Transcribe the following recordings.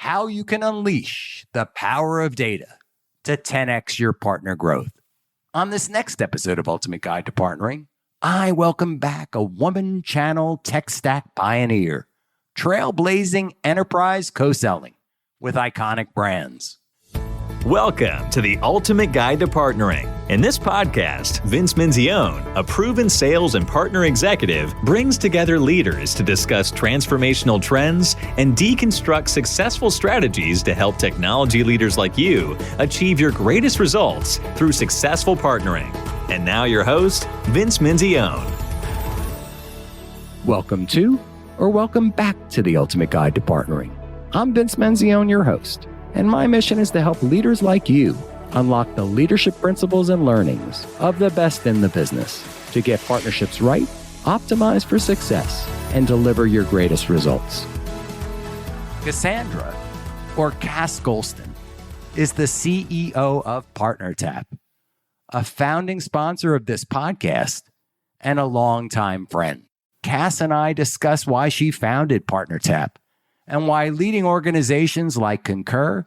how you can unleash the power of data to 10x your partner growth. On this next episode of Ultimate Guide to Partnering, I welcome back a woman channel tech stack pioneer, trailblazing enterprise co-selling with iconic brands. Welcome to the Ultimate Guide to Partnering. In this podcast, Vince Menzione, a proven sales and partner executive, brings together leaders to discuss transformational trends and deconstruct successful strategies to help technology leaders like you achieve your greatest results through successful partnering. And now your host, Vince Menzione. Welcome to, or welcome back to the Ultimate Guide to Partnering. I'm Vince Menzione, your host. And my mission is to help leaders like you unlock the leadership principles and learnings of the best in the business to get partnerships right, optimize for success, and deliver your greatest results. Cassandra, or Cass Golston, is the CEO of PartnerTap, a founding sponsor of this podcast and a longtime friend. Cass and I discuss why she founded PartnerTap and why leading organizations like Concur,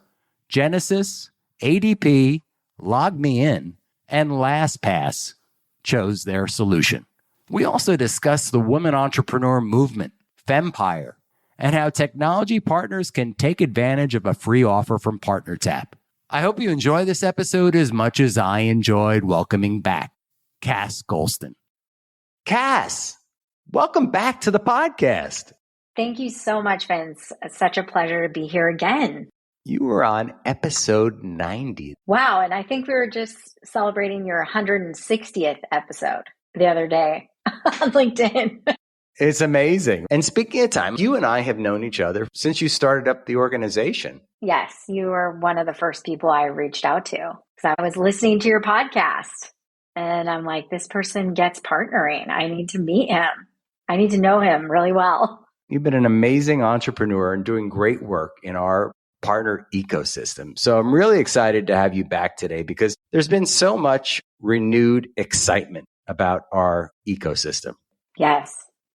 Genesys, ADP, LogMeIn, and LastPass chose their solution. We also discuss the women entrepreneur movement, Fempire, and how technology partners can take advantage of a free offer from PartnerTap. I hope you enjoy this episode as much as I enjoyed welcoming back Cass Golston. Cass, welcome back to the podcast. Thank you so much, Vince. It's such a pleasure to be here again. You were on episode 90. Wow. And I think we were just celebrating your 160th episode the other day on LinkedIn. It's amazing. And speaking of time, you and I have known each other since you started up the organization. Yes, you were one of the first people I reached out to because I was listening to your podcast and I'm like, this person gets partnering. I need to meet him. I need to know him really well. You've been an amazing entrepreneur and doing great work in our partner ecosystem. So I'm really excited to have you back today because there's been so much renewed excitement about our ecosystem. Yes.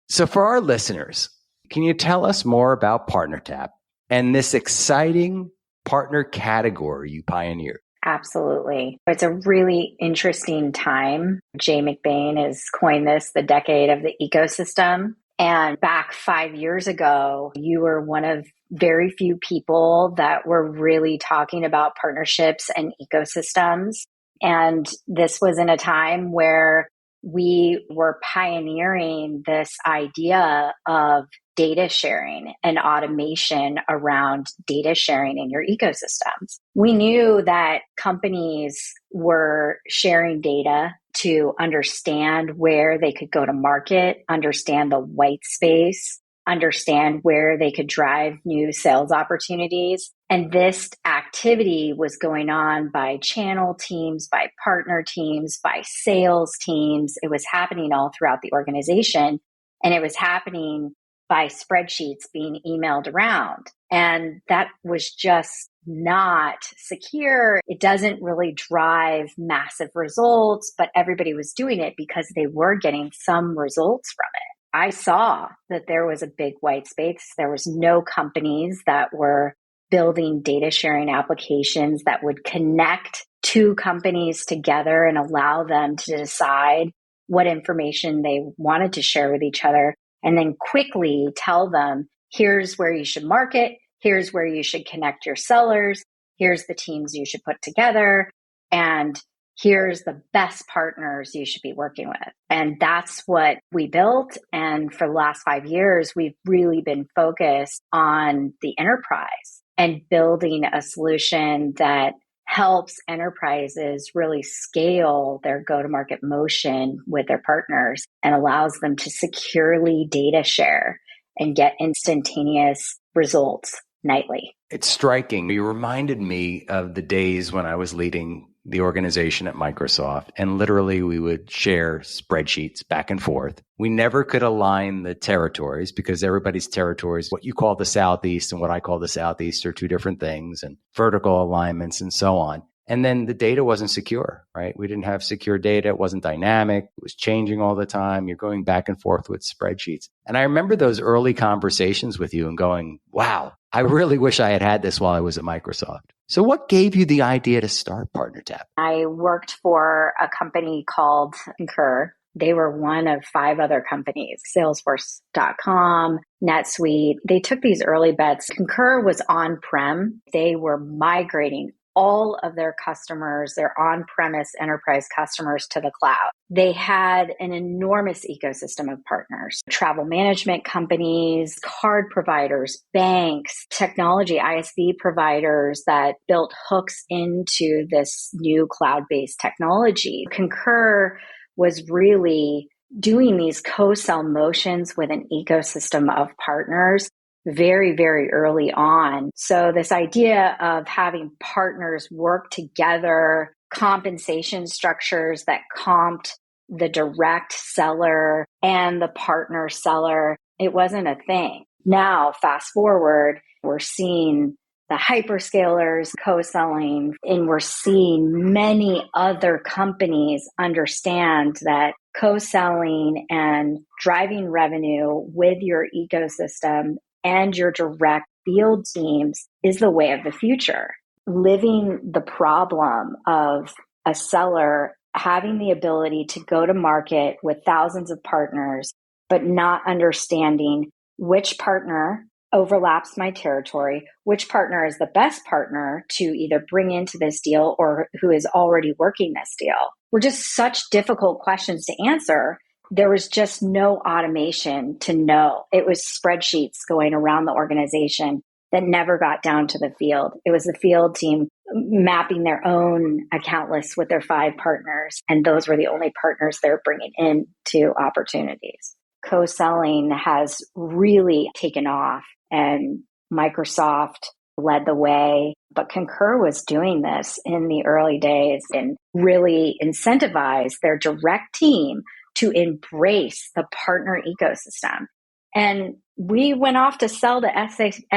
So for our listeners, can you tell us more about PartnerTap and this exciting partner category you pioneered? Absolutely. It's a really interesting time. Jay McBain has coined this the decade of the ecosystem. And back 5 years ago, you were one of very few people that were really talking about partnerships and ecosystems. And this was in a time where we were pioneering this idea of data sharing and automation around data sharing in your ecosystems. We knew that companies were sharing data to understand where they could go to market, understand the white space, understand where they could drive new sales opportunities. And this activity was going on by channel teams, by partner teams, by sales teams. It was happening all throughout the organization. And it was happening by spreadsheets being emailed around. And that was just not secure. It doesn't really drive massive results, but everybody was doing it because they were getting some results from it. I saw that there was a big white space. There was no companies that were building data sharing applications that would connect two companies together and allow them to decide what information they wanted to share with each other, and then quickly tell them, here's where you should market, here's where you should connect your sellers, here's the teams you should put together, and here's the best partners you should be working with. And that's what we built. And for the last 5 years, we've really been focused on the enterprise and building a solution that helps enterprises really scale their go-to-market motion with their partners and allows them to securely data share and get instantaneous results nightly. It's striking. You reminded me of the days when I was leading the organization at Microsoft, and literally we would share spreadsheets back and forth. We never could align the territories because everybody's territories, what you call the Southeast and what I call the Southeast, are two different things, and vertical alignments and so on. And then the data wasn't secure, right? We didn't have secure data. It wasn't dynamic. It was changing all the time. You're going back and forth with spreadsheets. And I remember those early conversations with you and going, wow, I really wish I had had this while I was at Microsoft. So what gave you the idea to start PartnerTap? I worked for a company called Concur. They were one of 5 other companies, Salesforce.com, NetSuite. They took these early bets. Concur was on-prem. They were migrating all of their customers, their on-premise enterprise customers, to the cloud. They had an enormous ecosystem of partners, travel management companies, card providers, banks, technology ISV providers that built hooks into this new cloud-based technology. Concur was really doing these co-sell motions with an ecosystem of partners very, very early on. So this idea of having partners work together, compensation structures that comped the direct seller and the partner seller, it wasn't a thing. Now, fast forward, we're seeing the hyperscalers co-selling, and we're seeing many other companies understand that co-selling and driving revenue with your ecosystem and your direct field teams is the way of the future. Living the problem of a seller having the ability to go to market with thousands of partners, but not understanding which partner overlaps my territory, which partner is the best partner to either bring into this deal or who is already working this deal, were just such difficult questions to answer. There was just no automation to know. It was spreadsheets going around the organization that never got down to the field. It was the field team mapping their own account lists with their 5 partners, and those were the only partners they're bringing into opportunities. Co-selling has really taken off, and Microsoft led the way, but Concur was doing this in the early days and really incentivized their direct team to embrace the partner ecosystem. And we went off to sell to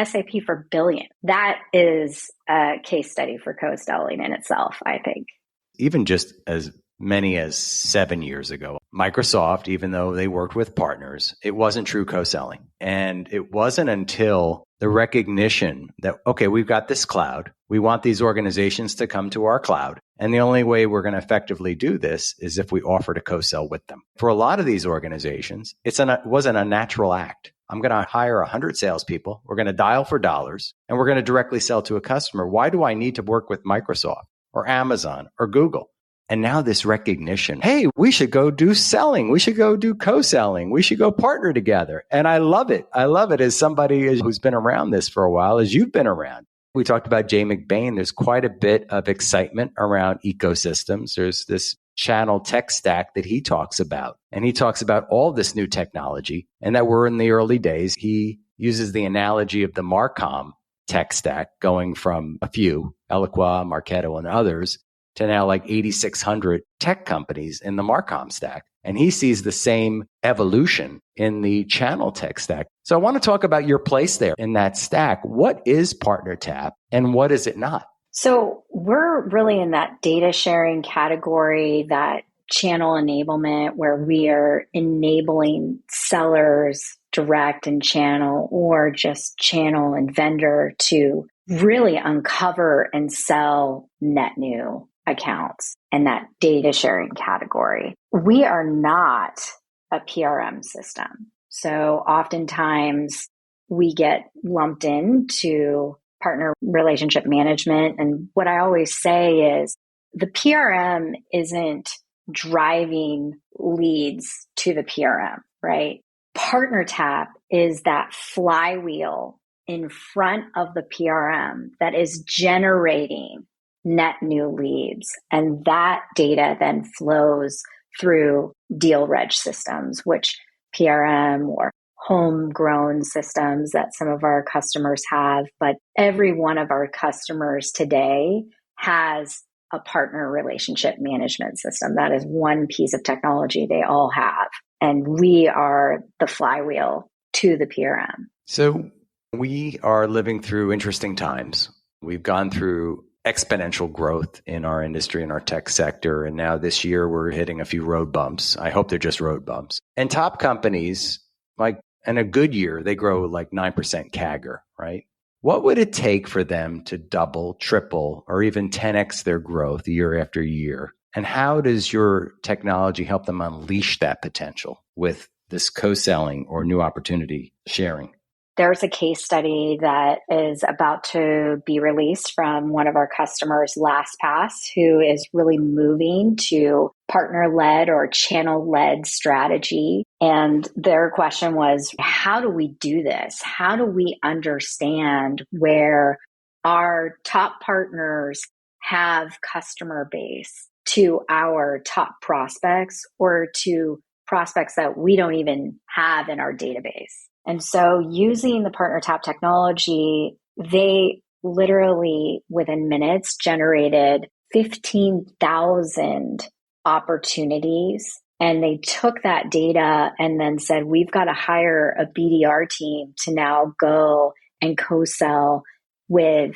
SAP for billions. That is a case study for co-selling in itself, I think. Even just as many as 7 years ago, Microsoft, even though they worked with partners, it wasn't true co-selling. And it wasn't until the recognition that, okay, we've got this cloud. We want these organizations to come to our cloud. And the only way we're going to effectively do this is if we offer to co-sell with them. For a lot of these organizations, it wasn't a natural act. I'm going to hire 100 salespeople. We're going to dial for dollars, and we're going to directly sell to a customer. Why do I need to work with Microsoft or Amazon or Google? And now this recognition, hey, we should go do selling. We should go do co-selling. We should go partner together. And I love it. I love it as somebody who's been around this for a while, as you've been around. We talked about Jay McBain. There's quite a bit of excitement around ecosystems. There's this channel tech stack that he talks about. And he talks about all this new technology and that we're in the early days. He uses the analogy of the Marcom tech stack going from a few, Eloqua, Marketo, and others, to now like 8,600 tech companies in the Marcom stack. And he sees the same evolution in the channel tech stack. So I want to talk about your place there in that stack. What is PartnerTap and what is it not? So we're really in that data sharing category, that channel enablement, where we are enabling sellers, direct and channel, or just channel and vendor, to really uncover and sell net new accounts in that data sharing category. We are not a PRM system. So oftentimes we get lumped into partner relationship management. And what I always say is the PRM isn't driving leads to the PRM, right? PartnerTap is that flywheel in front of the PRM that is generating net new leads. And that data then flows through deal reg systems, which PRM or homegrown systems that some of our customers have. But every one of our customers today has a partner relationship management system. That is one piece of technology they all have. And we are the flywheel to the PRM. So we are living through interesting times. We've gone through exponential growth in our industry, in our tech sector. And now this year we're hitting a few road bumps. I hope they're just road bumps. And top companies, like in a good year, they grow like 9% CAGR, right? What would it take for them to double, triple, or even 10x their growth year after year? And how does your technology help them unleash that potential with this co-selling or new opportunity sharing? There's a case study that is about to be released from one of our customers, LastPass, who is really moving to partner-led or channel-led strategy. And their question was, how do we do this? How do we understand where our top partners have customer base to our top prospects or to prospects that we don't even have in our database? And so using the PartnerTap technology, they literally within minutes generated 15,000 opportunities. And they took that data and then said, we've got to hire a BDR team to now go and co-sell with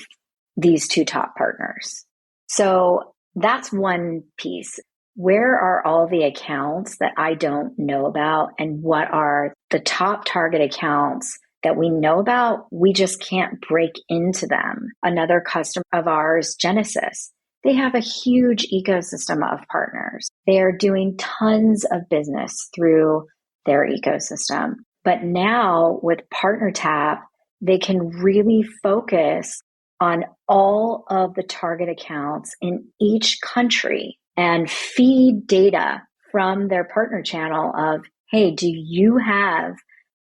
these two top partners. So that's one piece. Where are all the accounts that I don't know about, and what are the top target accounts that we know about? We just can't break into them. Another customer of ours, Genesis, they have a huge ecosystem of partners. They are doing tons of business through their ecosystem. But now with PartnerTap, they can really focus on all of the target accounts in each country and feed data from their partner channel of, hey, do you have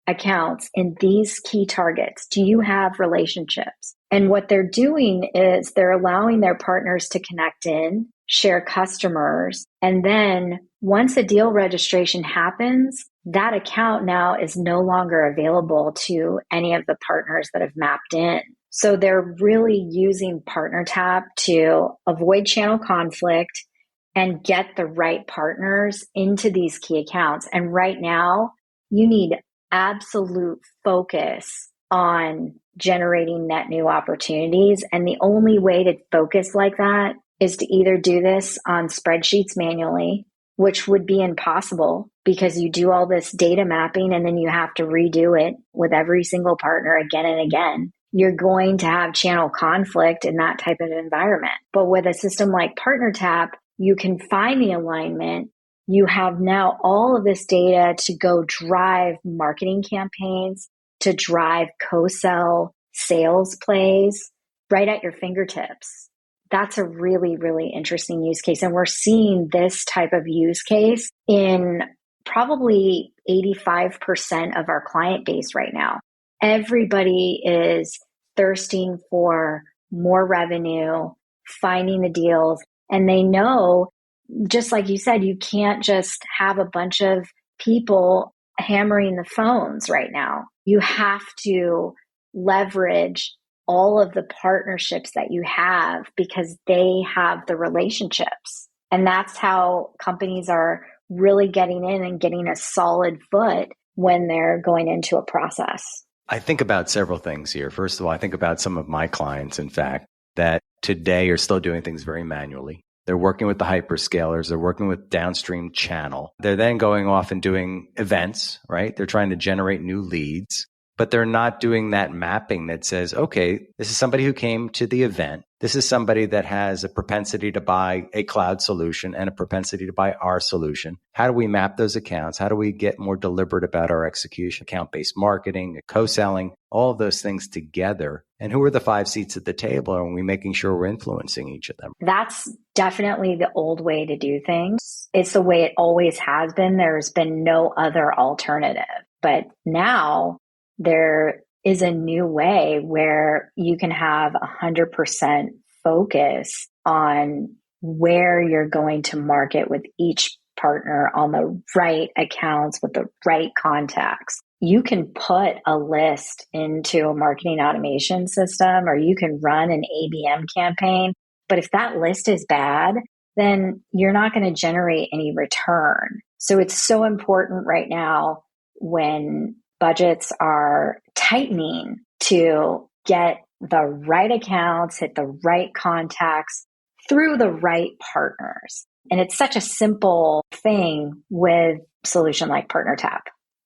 accounts in these key targets? Do you have relationships? And what they're doing is they're allowing their partners to connect in, share customers, and then once a deal registration happens, that account now is no longer available to any of the partners that have mapped in. So they're really using PartnerTap to avoid channel conflict and get the right partners into these key accounts. And right now, you need absolute focus on generating net new opportunities. And the only way to focus like that is to either do this on spreadsheets manually, which would be impossible because you do all this data mapping and then you have to redo it with every single partner again and again. You're going to have channel conflict in that type of environment. But with a system like PartnerTap, you can find the alignment. You have now all of this data to go drive marketing campaigns, to drive co-sell sales plays right at your fingertips. That's a really, really interesting use case. And we're seeing this type of use case in probably 85% of our client base right now. Everybody is thirsting for more revenue, finding the deals. And they know, just like you said, you can't just have a bunch of people hammering the phones right now. You have to leverage all of the partnerships that you have because they have the relationships. And that's how companies are really getting in and getting a solid foot when they're going into a process. I think about several things here. First of all, I think about some of my clients, in fact, that today are still doing things very manually. They're working with the hyperscalers. They're working with downstream channel. They're then going off and doing events, right? They're trying to generate new leads, but they're not doing that mapping that says, okay, this is somebody who came to the event. This is somebody that has a propensity to buy a cloud solution and a propensity to buy our solution. How do we map those accounts? How do we get more deliberate about our execution, account-based marketing, co-selling, all of those things together? And who are the 5 seats at the table? Are we making sure we're influencing each of them? That's definitely the old way to do things. It's the way it always has been. There's been no other alternative. But now there is a new way where you can have 100% focus on where you're going to market with each partner on the right accounts with the right contacts. You can put a list into a marketing automation system or you can run an ABM campaign. But if that list is bad, then you're not going to generate any return. So it's so important right now when budgets are tightening to get the right accounts, hit the right contacts through the right partners. And it's such a simple thing with a solution like PartnerTap.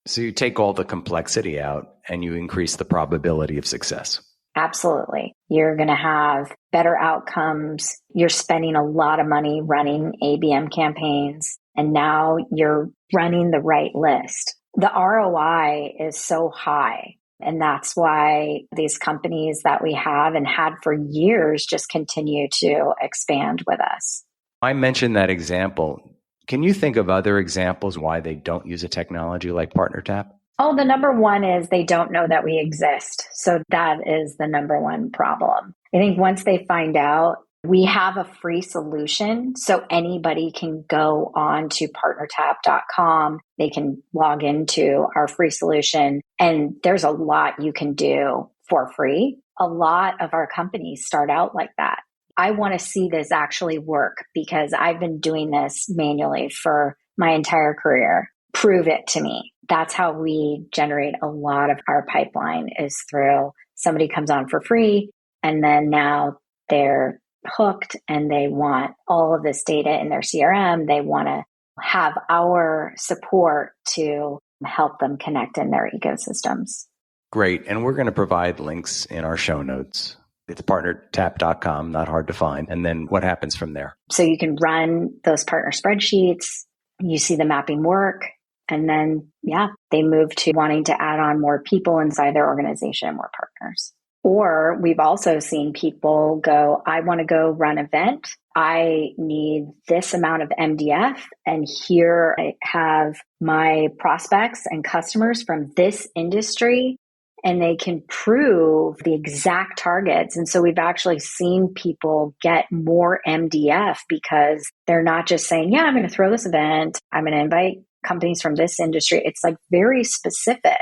So you take all the complexity out and you increase the probability of success. Absolutely. You're going to have better outcomes. You're spending a lot of money running ABM campaigns, and now you're running the right list. The ROI is so high. And that's why these companies that we have and had for years just continue to expand with us. I mentioned that example. Can you think of other examples why they don't use a technology like PartnerTap? Oh, the number one is they don't know that we exist. So that is the number one problem. I think once they find out, we have a free solution, so anybody can go on to partnertap.com. They can log into our free solution, and there's a lot you can do for free. A lot of our companies start out like that. I want to see this actually work because I've been doing this manually for my entire career. Prove it to me. That's how we generate a lot of our pipeline, is through somebody comes on for free, and then now they're hooked and they want all of this data in their CRM. They want to have our support to help them connect in their ecosystems. Great. And we're going to provide links in our show notes. It's partnertap.com, not hard to find. And then what happens from there? So you can run those partner spreadsheets. You see the mapping work. And then, they move to wanting to add on more people inside their organization, more partners. Or we've also seen people go, I want to go run an event. I need this amount of MDF. And here I have my prospects and customers from this industry, and they can prove the exact targets. And so we've actually seen people get more MDF because they're not just saying, I'm going to throw this event. I'm going to invite companies from this industry. It's like very specific.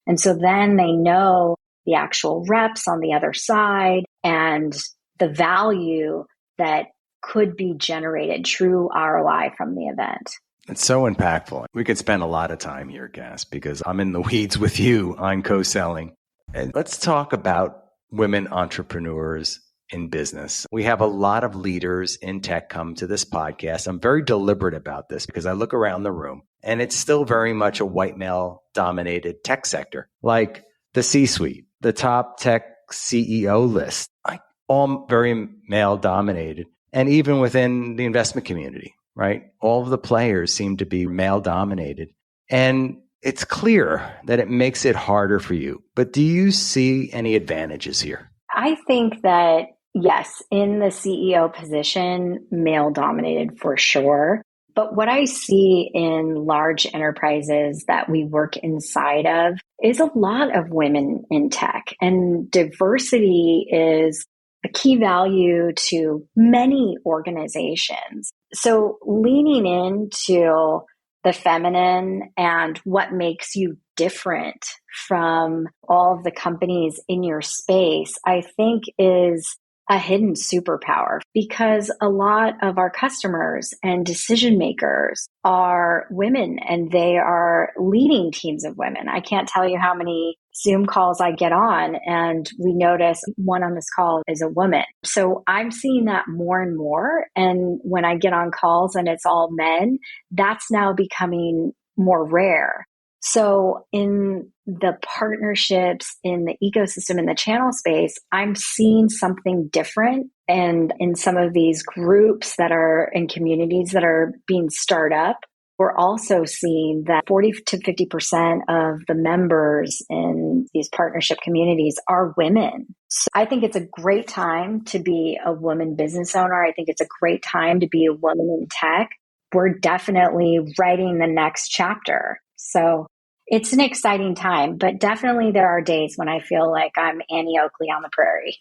And so then they know the actual reps on the other side and the value that could be generated, true ROI from the event. It's so impactful. We could spend a lot of time here, Cass, because I'm in the weeds with you on co-selling. And let's talk about women entrepreneurs in business. We have a lot of leaders in tech come to this podcast. I'm very deliberate about this because I look around the room and it's still very much a white male dominated tech sector, like the C-suite, the top tech CEO list, like all very male dominated. And even within the investment community, right? All of the players seem to be male dominated. And it's clear that it makes it harder for you. But do you see any advantages here? I think that, yes, in the CEO position, male dominated for sure. But what I see in large enterprises that we work inside of is a lot of women in tech. And diversity is a key value to many organizations. So leaning into the feminine and what makes you different from all of the companies in your space, I think is a hidden superpower, because a lot of our customers and decision makers are women, and they are leading teams of women. I can't tell you how many Zoom calls I get on, and we notice one on this call is a woman. So I'm seeing that more and more. And when I get on calls and it's all men, that's now becoming more rare. So in the partnerships, in the ecosystem, in the channel space, I'm seeing something different. And in some of these groups that are in communities that are being started up, we're also seeing that 40 to 50% of the members in these partnership communities are women. So I think it's a great time to be a woman business owner. I think it's a great time to be a woman in tech. We're definitely writing the next chapter. So it's an exciting time, but definitely there are days when I feel like I'm Annie Oakley on the prairie.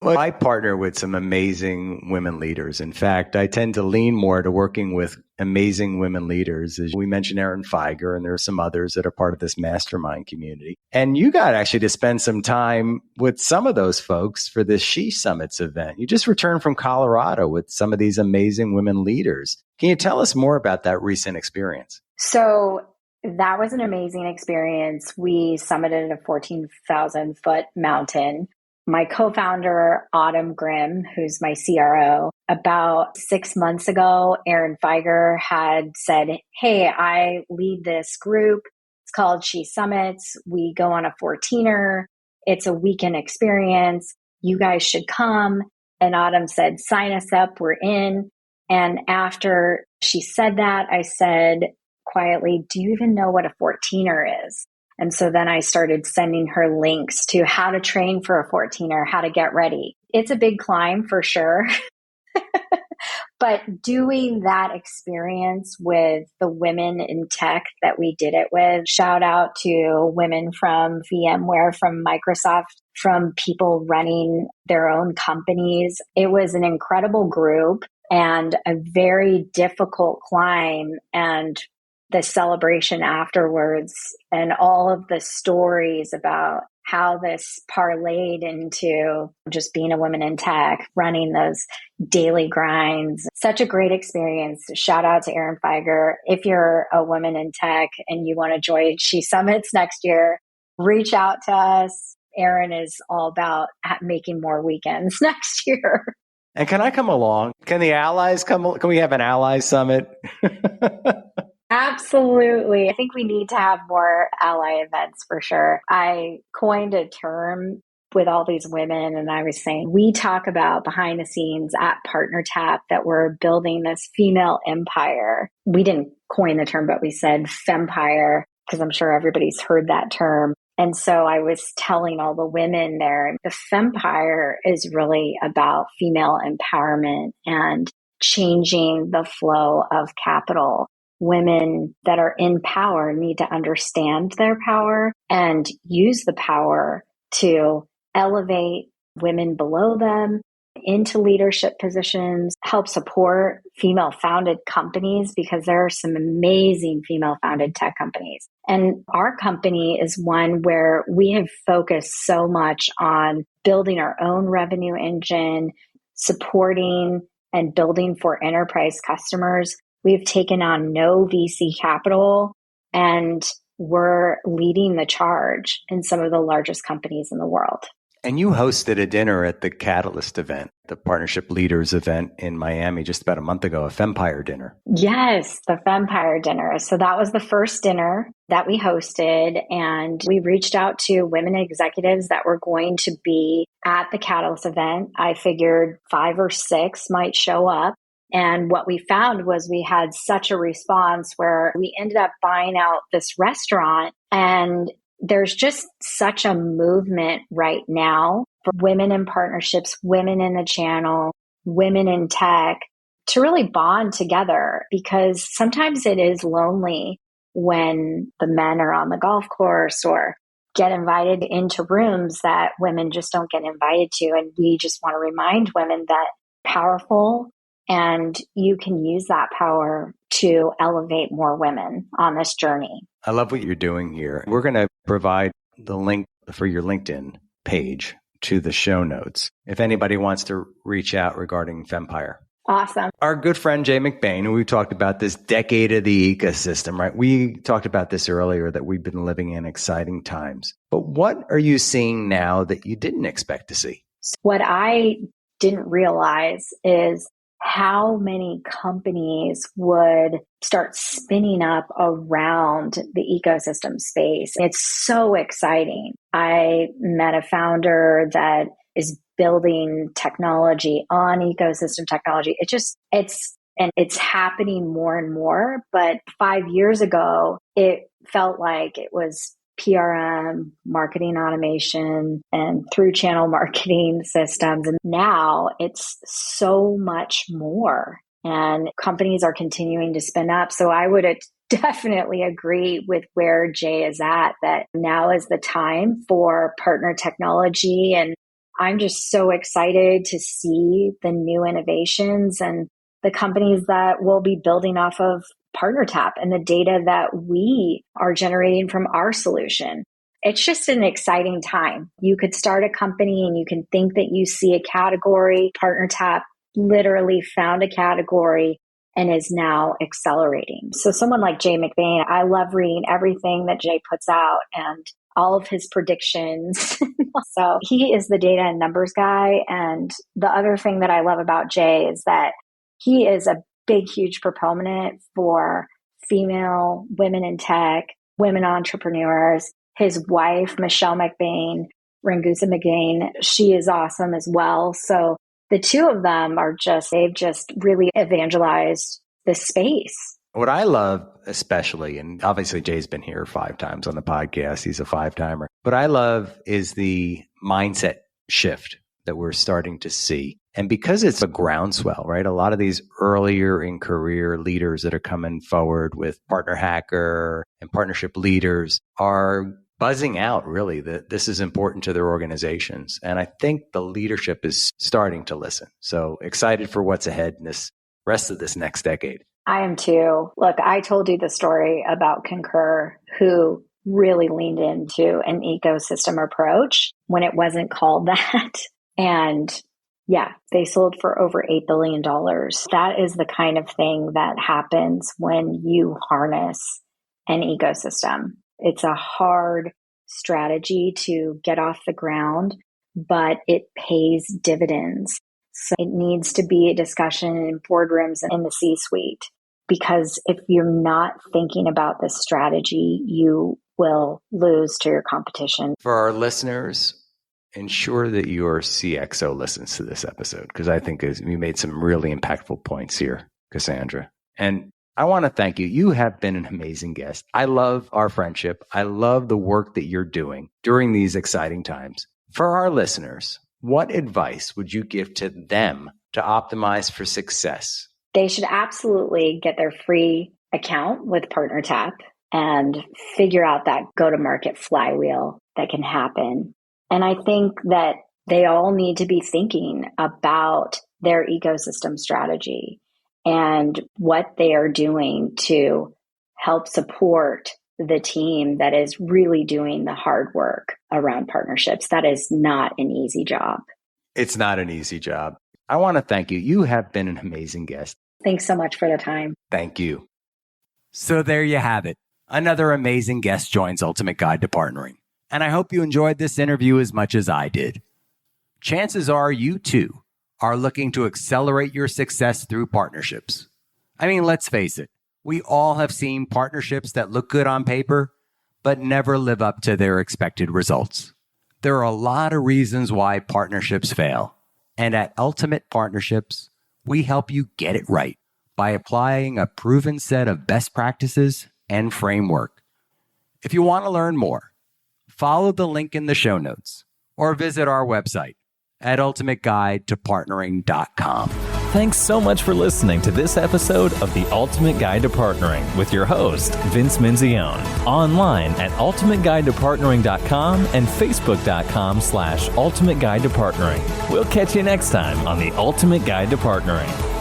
Well, I partner with some amazing women leaders. In fact, I tend to lean more to working with amazing women leaders. As we mentioned, Erin Feiger, and there are some others that are part of this mastermind community. And you got actually to spend some time with some of those folks for this She Summits event. You just returned from Colorado with some of these amazing women leaders. Can you tell us more about that recent experience? So that was an amazing experience. We summited a 14,000 foot mountain. my co-founder, Autumn Grimm, who's my CRO, about 6 months ago, Erin Feiger had said, hey, I lead this group. It's called She Summits. We go on a 14er. It's a weekend experience. You guys should come. And Autumn said, sign us up. We're in. And after she said that, I said quietly, do you even know what a 14er is? And so then I started sending her links to how to train for a 14er, how to get ready. It's a big climb for sure. But doing that experience with the women in tech that we did it with, shout out to women from VMware, from Microsoft, from people running their own companies. It was an incredible group and a very difficult climb. And the celebration afterwards and all of the stories about how this parlayed into just being a woman in tech, running those daily grinds. Such a great experience. Shout out to Erin Feiger. If you're a woman in tech and you want to join She Summits next year, reach out to us. Erin is all about making more weekends next year. And can I come along? Can the allies come? Can we have an ally summit? Absolutely. I think we need to have more ally events for sure. I coined a term with all these women and I was saying, we talk about behind the scenes at PartnerTap that we're building this female empire. We didn't coin the term, but we said fempire because I'm sure everybody's heard that term. And so I was telling all the women there, the fempire is really about female empowerment and changing the flow of capital. Women that are in power need to understand their power and use the power to elevate women below them into leadership positions, help support female-founded companies because there are some amazing female-founded tech companies. And our company is one where we have focused so much on building our own revenue engine, supporting and building for enterprise customers. We've taken on no VC capital and we're leading the charge in some of the largest companies in the world. And you hosted a dinner at the Catalyst event, the Partnership Leaders event in Miami just about a month ago, a Fempire dinner. Yes, the Fempire dinner. So that was the first dinner that we hosted. And we reached out to women executives that were going to be at the Catalyst event. I figured 5 or 6 might show up. And what we found was we had such a response where we ended up buying out this restaurant. And there's just such a movement right now for women in partnerships, women in the channel, women in tech to really bond together because sometimes it is lonely when the men are on the golf course or get invited into rooms that women just don't get invited to. And we just want to remind women that powerful and you can use that power to elevate more women on this journey. I love what you're doing here. We're going to provide the link for your LinkedIn page to the show notes if anybody wants to reach out regarding Fempire. Awesome. Our good friend Jay McBain, who we've talked about this decade of the ecosystem, right? We talked about this earlier that we've been living in exciting times. But what are you seeing now that you didn't expect to see? What I didn't realize is how many companies would start spinning up around the ecosystem space. It's so exciting. I met a founder that is building technology on ecosystem technology. It's happening more and more. But 5 years ago, it felt like it was PRM, marketing automation, and through channel marketing systems. And now it's so much more. And companies are continuing to spin up. So I would definitely agree with where Jay is at, that now is the time for partner technology. And I'm just so excited to see the new innovations and the companies that will be building off of PartnerTap and the data that we are generating from our solution. It's just an exciting time. You could start a company and you can think that you see a category. PartnerTap literally found a category and is now accelerating. So someone like Jay McBain, I love reading everything that Jay puts out. And all of his predictions. So he is the data and numbers guy. And the other thing that I love about Jay is that he is a big, huge proponent for female women in tech, women entrepreneurs. His wife, Michelle McBain, Ranguza McGain, she is awesome as well. So the two of them they've just really evangelized this space. What I love especially, and obviously Jay's been here 5 times on the podcast, he's a 5-timer. What I love is the mindset shift that we're starting to see. And because it's a groundswell, right? A lot of these earlier in career leaders that are coming forward with Partner Hacker and partnership leaders are buzzing out really that this is important to their organizations. And I think the leadership is starting to listen. So excited for what's ahead in this rest of this next decade. I am too. Look, I told you the story about Concur, who really leaned into an ecosystem approach when it wasn't called that. And yeah, they sold for over $8 billion. That is the kind of thing that happens when you harness an ecosystem. It's a hard strategy to get off the ground, but it pays dividends. So it needs to be a discussion in boardrooms and in the C-suite, because if you're not thinking about this strategy, you will lose to your competition. For our listeners, ensure that your CXO listens to this episode, because I think you made some really impactful points here, Cassandra. And I want to thank you. You have been an amazing guest. I love our friendship. I love the work that you're doing during these exciting times. For our listeners, what advice would you give to them to optimize for success? They should absolutely get their free account with PartnerTap and figure out that go-to-market flywheel that can happen. And I think that they all need to be thinking about their ecosystem strategy and what they are doing to help support the team that is really doing the hard work around partnerships. That is not an easy job. It's not an easy job. I want to thank you. You have been an amazing guest. Thanks so much for the time. Thank you. So there you have it. Another amazing guest joins Ultimate Guide to Partnering. And I hope you enjoyed this interview as much as I did. Chances are you too are looking to accelerate your success through partnerships. I mean, let's face it. We all have seen partnerships that look good on paper, but never live up to their expected results. There are a lot of reasons why partnerships fail. And at Ultimate Partnerships, we help you get it right by applying a proven set of best practices and framework. If you want to learn more, follow the link in the show notes or visit our website at ultimateguidetopartnering.com. Thanks so much for listening to this episode of The Ultimate Guide to Partnering with your host, Vince Menzione. Online at ultimateguidetopartnering.com and facebook.com/ultimateguidetopartnering. We'll catch you next time on The Ultimate Guide to Partnering.